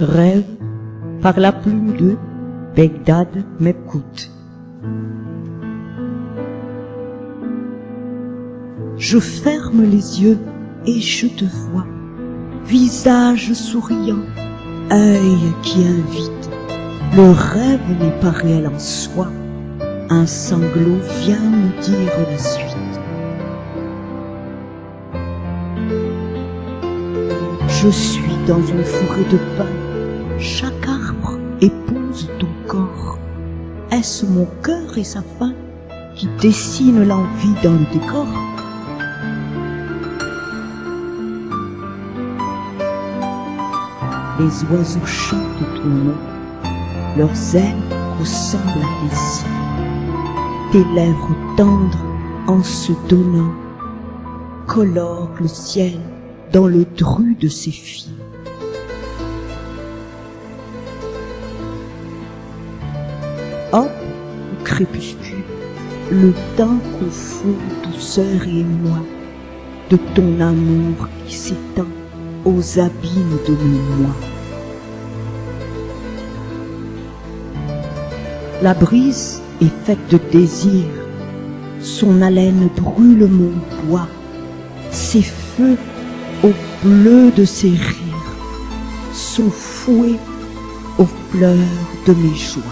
Rêve par la plume de Begdad Mebkout. Je ferme les yeux et je te vois, visage souriant, œil qui invite. Le rêve n'est pas réel en soi, un sanglot vient me dire la suite. Je suis dans une forêt de pins, chaque arbre épouse ton corps. Est-ce mon cœur et sa faim qui dessinent l'envie dans le décor? Les oiseaux chantent ton nom, leurs ailes ressemblent à tes cils. Tes lèvres tendres en se donnant colorent le ciel dans le dru de ses fils. Hop, au crépuscule, le temps confond douceur et émoi de ton amour qui s'étend aux abîmes de mes mois. La brise est faite de désir, son haleine brûle mon bois, ses feux au bleu de ses rires, son fouet aux pleurs de mes joies.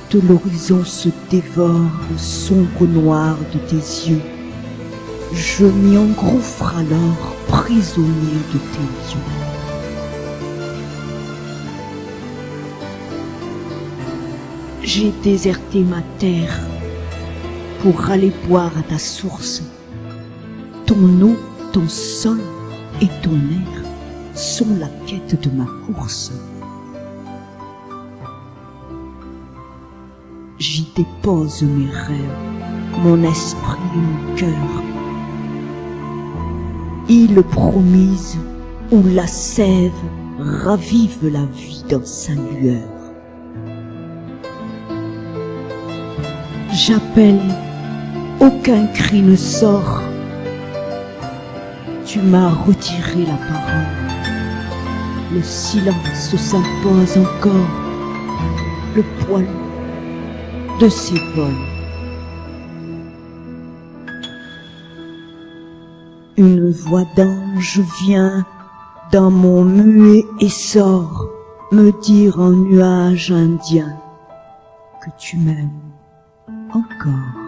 Tout l'horizon se dévore le sombre noir de tes yeux. Je m'y engouffre alors, prisonnier de tes yeux. J'ai déserté ma terre pour aller boire à ta source. Ton eau, ton sol et ton air sont la quête de ma course. J'y dépose mes rêves, mon esprit et mon cœur. Île promise où la sève ravive la vie dans sa lueur. J'appelle, aucun cri ne sort. Tu m'as retiré la parole. Le silence s'impose encore, le poil de ses vols. Une voix d'ange vient dans mon muet essor me dire en nuage indien que tu m'aimes encore.